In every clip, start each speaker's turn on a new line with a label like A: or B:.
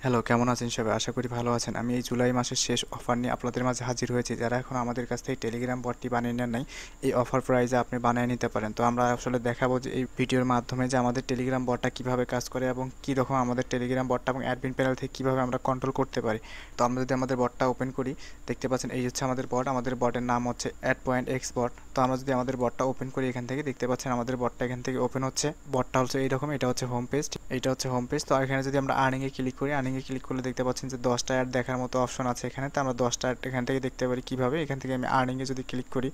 A: Hello, কেমন আছেন সবাই? আশা করি ভালো আছেন। আমি এই জুলাই মাসের শেষ অফার নিয়ে আপনাদের মাঝে হাজির হয়েছি। যারা এখনও আমাদের কাছ থেকে টেলিগ্রাম বটটি বানিয়ে নেন নাই, এই অফার প্রাইসে আপনি বানিয়ে নিতে পারেন। তো আমরা আসলে দেখাবো যে এই ভিডিওর মাধ্যমে যে আমাদের টেলিগ্রাম বটটা কিভাবে কাজ করে এবং কী রকম আমাদের টেলিগ্রাম বটটা এবং অ্যাডমিন প্যানেল থেকে কিভাবে আমরা কন্ট্রোল করতে পারি। তো আমরা যদি আমাদের বটটা ওপেন করি, দেখতে পাচ্ছেন এই হচ্ছে আমাদের বট। আমাদের বটের নাম হচ্ছে @x বট। তো আমরা যদি আমাদের বটটা ওপেন করি এখান থেকে, দেখতে পাচ্ছেন আমাদের বটটা এখান থেকে ওপেন হচ্ছে। বটটা হচ্ছে এইরকম, এটা হচ্ছে হোম পেজ, এইটা হচ্ছে হোম পেজ। তো এখানে যদি আমরা আর্নিংয়ে ক্লিক করি, আর্নিংয়ে ক্লিক করলে দেখতে পাচ্ছেন যে 10টা অ্যাড দেখার মতো অপশন আছে এখানে। তো আমরা 10টা অ্যাড এখান থেকে দেখতে পারি কীভাবে। এখান থেকে আমি আর্নিংয়ে যদি ক্লিক করি,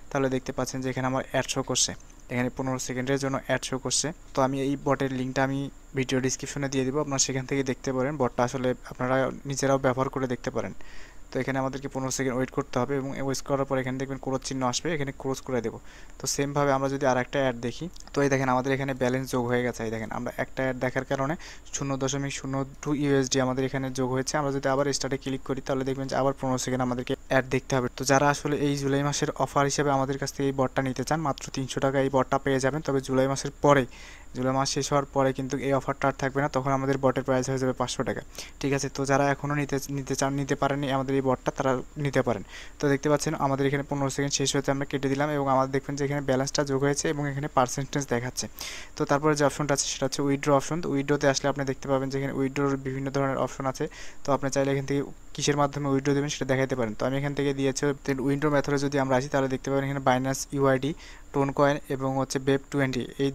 A: তাহলে দেখতে পাচ্ছেন যে এখানে আমার অ্যাড শো করছে। এখানে 15 সেকেন্ডের জন্য অ্যাড শো করছে। তো আমি এই বটের লিঙ্কটা আমি ভিডিও ডিসক্রিপশনে দিয়ে দিব, আপনারা সেখান থেকে দেখতে পারেন। বটটা আসলে আপনারা নিজেরাও ব্যবহার করে দেখতে পারেন। তো এখানে আমাদেরকে 15 সেকেন্ড ওয়েট করতে হবে এবং ওয়েট করার পর এখানে দেখবেন ক্রস চিহ্ন আসবে, এখানে ক্রস করে দেবো। তো সেমভাবে আমরা যদি আর একটা অ্যাড দেখি, তো এই দেখেন আমাদের এখানে ব্যালেন্স যোগ হয়ে গেছে। এই দেখেন আমরা একটা অ্যাড দেখার কারণে 0.02 ইউএসডি আমাদের এখানে যোগ হয়েছে। আমরা যদি আবার স্টার্টে ক্লিক করি, তাহলে দেখবেন যে আবার 15 সেকেন্ড আমাদেরকে অ্যাড দেখতে হবে। তো যারা আসলে এই জুলাই মাসের অফার হিসেবে আমাদের কাছ থেকে এই বটটা নিতে চান, মাত্র 300 টাকা এই বটটা পেয়ে যাবেন। তবে জুলাই মাসের পরে, জুলাই মাস শেষ হওয়ার পরে কিন্তু এই অফারটা আর থাকবে না, তখন আমাদের বটের প্রাইস হয়ে যাবে 500 টাকা। ঠিক আছে, তো যারা এখনও নিতে চান, নিতে পারেননি আমাদের এই বটটা, তারা নিতে পারেন। তো দেখতে পাচ্ছেন আমাদের এখানে 15 সেকেন্ড শেষ হতে আমরা কেটে দিলাম এবং আমাদের দেখবেন যে এখানে ব্যালেন্সটা যোগ হয়েছে এবং এখানে পার্সেন্টেজ দেখাচ্ছে। তো তারপরে যে অপশনটা আছে সেটা হচ্ছে উইথড্র অপশন। তো উইথড্রোতে আসলে আপনি দেখতে পাবেন যে এখানে উইথড্রোর বিভিন্ন ধরনের অপশন আছে। তো আপনি চাইলে এখান থেকে কিসের মাধ্যমে উইথড্রো দেবেন সেটা দেখাতে পারেন। তো আমি এখান থেকে দিয়েছি উইথড্রো মেথডে যদি আমরা আসি, তাহলে দেখতে পাবেন এখানে বাইন্যান্স ইউআইডি, টোন কয়েন এবং হচ্ছে বেপ20, এই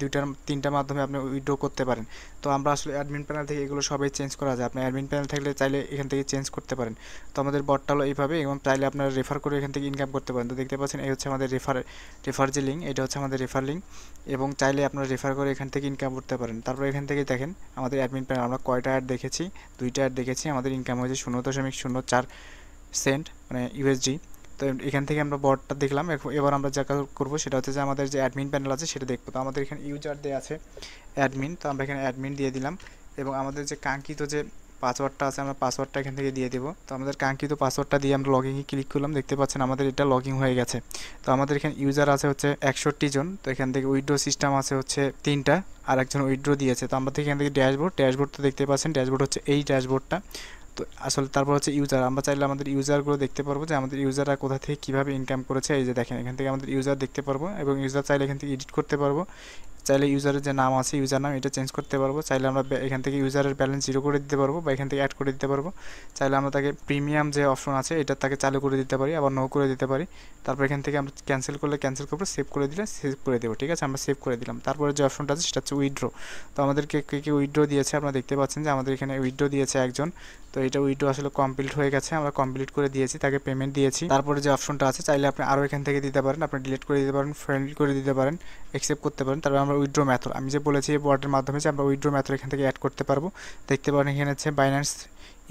A: তিনটার মাধ্যমে আপনি উইথড্র করতে পারেন। তো আমরা আসলে অ্যাডমিন প্যানেল থেকে এগুলো সবাই চেঞ্জ করা যায়। আপনি অ্যাডমিন প্যানেল থাকলে চাইলে এখান থেকে চেঞ্জ করতে পারেন। তো আমাদের বটটা হলো এইভাবে, এবং চাইলে আপনারা রেফার করে এখান থেকে ইনকাম করতে পারেন। তো দেখতে পাচ্ছেন এই হচ্ছে আমাদের রেফার যে লিঙ্ক, এটা হচ্ছে আমাদের রেফার লিঙ্ক, এবং চাইলে আপনারা রেফার করে এখান থেকে ইনকাম করতে পারেন। তারপর এখান থেকে দেখেন আমাদের অ্যাডমিন প্যানেল আমরা কয়টা অ্যাড দেখেছি, 2টা অ্যাড দেখেছি, আমাদের ইনকাম হয়েছে 0.04 সেন্ট মানে ইউএসডি। তো এখান থেকে আমরা বটটা দেখলাম। এবার আমরা যা করবো সেটা হচ্ছে যে আমাদের যে অ্যাডমিন প্যানেল আছে সেটা দেখবো। তো আমাদের এখানে ইউজার দেওয়া আছে অ্যাডমিন, তো আমরা এখানে অ্যাডমিন দিয়ে দিলাম এবং আমাদের যে কাঙ্ক্ষিত যে পাসওয়ার্ডটা আছে আমরা পাসওয়ার্ডটা এখান থেকে দিয়ে দেবো। তো আমাদের কাঙ্ক্ষিত পাসওয়ার্ডটা দিয়ে আমরা লগইনে ক্লিক করলাম, দেখতে পাচ্ছেন আমাদের এটা লগইন হয়ে গেছে। তো আমাদের এখানে ইউজার আছে হচ্ছে 61 জন। তো এখান থেকে উইথড্র সিস্টেম আছে হচ্ছে 3টা, আর একজন উইথড্র দিয়েছে। তো আমরা এখান থেকে ড্যাশবোর্ড তো দেখতে পাচ্ছেন, ড্যাশবোর্ড হচ্ছে এই ড্যাশবোর্ডটা। তো আসলে তারপর হচ্ছে ইউজার, আমরা চাইলে আমাদের ইউজারগুলো দেখতে পারবো যে আমাদের ইউজাররা কোথা থেকে কীভাবে ইনকাম করেছে। এই যে দেখেন এখান থেকে আমাদের ইউজার দেখতে পারবো এবং ইউজার চাইলে এখান থেকে এডিট করতে পারবো। চাইলে ইউজারের যে নাম আছে ইউজার নাম এটা চেঞ্জ করতে পারবো। চাইলে আমরা এখান থেকে ইউজারের ব্যালেন্স 0 করে দিতে পারবো বা এখান থেকে অ্যাড করে দিতে পারবো। চাইলে আমরা তাকে প্রিমিয়াম যে অপশন আছে এটা তাকে চালু করে দিতে পারি, আবার নো করে দিতে পারি। তারপর এখান থেকে আমরা ক্যান্সেল করলে ক্যান্সেল করবো, সেভ করে দিলে সেভ করে দেবো। ঠিক আছে, আমরা সেভ করে দিলাম। তারপরে যে অপশনটা আছে সেটা হচ্ছে উইথড্র। তো আমাদেরকে কে উইথড্র দিয়েছে আপনারা দেখতে পাচ্ছেন যে আমাদের এখানে উইথড্র দিয়েছে একজন। তো এটা উইথড্র আসলে কমপ্লিট হয়ে গেছে, আমরা কমপ্লিট করে দিয়েছি, তাকে পেমেন্ট দিয়েছি। তারপরে যে অপশনটা আছে চাইলে আপনি আরও এখান থেকে দিতে পারেন, আপনি ডিলিট করে দিতে পারেন, ফ্রেন্ড করে দিতে পারেন, অ্যাকসেপ্ট করতে পারেন। তারপর আমরা উইথড্র মেথড, আমি যে বলেছি এই বটের মাধ্যমে যে আমরা উইথড্র মেথড এখান থেকে অ্যাড করতে পারবো। দেখতে পারেন এখানে হচ্ছে বাইন্যান্স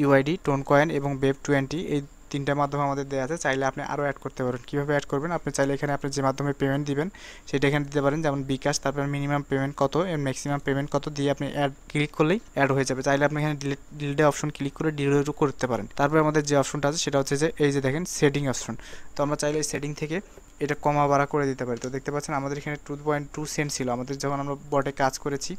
A: ইউআইডি, টোন কয়েন এবং বেপ20, এই 3টার মাধ্যমে আমাদের দেওয়া আছে। চাইলে আপনি আরও অ্যাড করতে পারেন। কীভাবে অ্যাড করবেন, আপনি চাইলে এখানে আপনি যে মাধ্যমে পেমেন্ট দিবেন সেটা এখানে দিতে পারেন, যেমন বিকাশ, তারপর মিনিমাম পেমেন্ট কত এবং ম্যাক্সিমাম পেমেন্ট কত দিয়ে আপনি অ্যাড ক্লিক করলেই অ্যাড হয়ে যাবে। চাইলে আপনি এখানে ডিলিটে অপশন ক্লিক করে ডিলিটও করতে পারেন। তারপরে আমাদের যে অপশনটা আছে সেটা হচ্ছে যে এই যে দেখেন সেটিং অপশন। তো আমরা চাইলে এই সেটিং থেকে এটা কমা বাড়া করে দিতে পারি। তো দেখতে পাচ্ছেন আমাদের এখানে 2.2 সেন্ট ছিল আমাদের যখন আমরা বটে কাজ করেছি।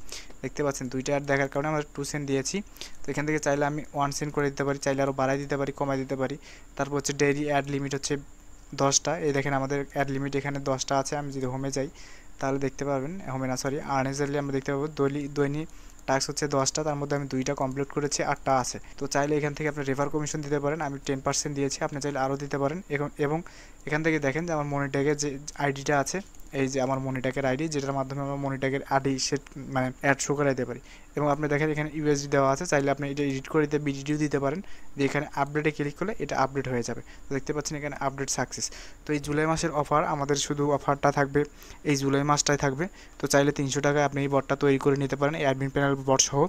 A: দেখতে পাচ্ছেন 2টা অ্যাড দেখার কারণে আমরা 2 সেন্ট দিয়েছি। তো এখান থেকে চাইলে আমি 1 সেন্ট করে দিতে পারি, চাইলে আরও বাড়াই দিতে পারি, কমাই দিতে পারি। তারপর হচ্ছে ডেইলি অ্যাড লিমিট হচ্ছে 10টা। এই দেখেন আমাদের অ্যাড লিমিট এখানে 10টা আছে। আমি যদি হোমে যাই তাহলে দেখতে পারবেন, হোমে না সরি আর্নেজারলি আমরা দেখতে পাবো দৈনিক টাস্ক হচ্ছে 10টা, তার মধ্যে আমি 2টা কমপ্লিট করেছি, 8টা আছে। তো চাইলে এখান থেকে আপনি রেফার কমিশন দিতে পারেন, আমি 10% দিয়েছি, আপনি চাইলে আরও দিতে পারেন। এবং এখান থেকে দেখেন যে আমার মনিট্যাগের যে আইডিটা আছে, এই যে আমার মনিট্যাগের আইডি, যেটার মাধ্যমে আমরা মনিট্যাগের আইডি সেট মানে অ্যাড শো করাইতে পারি। এবং আপনি দেখেন এখানে ইউএসডি দেওয়া আছে, চাইলে আপনি এটা এডিট করে দিতে বিডিডিও দিতে পারেন, দিয়ে এখানে আপডেটে ক্লিক করলে এটা আপডেট হয়ে যাবে। তো দেখতে পাচ্ছেন এখানে আপডেট সাকসেস। তো এই জুলাই মাসের অফার, আমাদের শুধু অফারটা থাকবে এই জুলাই মাসটাই থাকবে। তো চাইলে 300 টাকায় আপনি এই বটটা তৈরি করে নিতে পারেন, এই অ্যাডমিন প্যানেল বট সহ।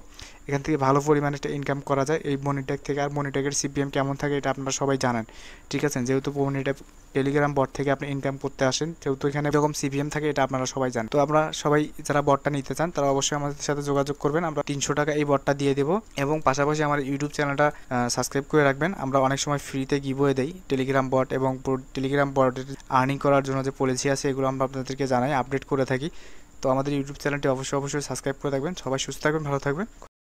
A: এখান থেকে ভালো পরিমাণে একটা ইনকাম করা যায় এই মনিট্যাগ থেকে। আর মনিট্যাগের সিপিএম কেমন থাকে এটা আপনারা সবাই জানেন। ঠিক আছে, যেহেতু মনিট্যাগ টেলিগ্রাম বট থেকে আপনি ইনকাম করতে আসেন, যেহেতু এখানে এরকম সিপিএম থাকে এটা আপনারা সবাই জানেন। তো আমরা সবাই যারা বটটা নিতে চান তারা অবশ্যই আমাদের সাথে যোগাযোগ করবেন, আমরা 300 টাকা এই বটটা দিয়ে দেবো। এবং পাশাপাশি আমার ইউটিউব চ্যানেলটা সাবস্ক্রাইব করে রাখবেন। আমরা অনেক সময় ফ্রিতে গিভওয়ে দেই টেলিগ্রাম বট, এবং টেলিগ্রাম বটের আর্নিং করার জন্য যে পলিসি আছে এগুলো আমরা আপনাদেরকে জানাই, আপডেট করে থাকি। তো আমাদের ইউটিউব চ্যানেলটি অবশ্যই সাবস্ক্রাইব করে রাখবেন। সবাই সুস্থ থাকবেন, ভালো থাকবেন।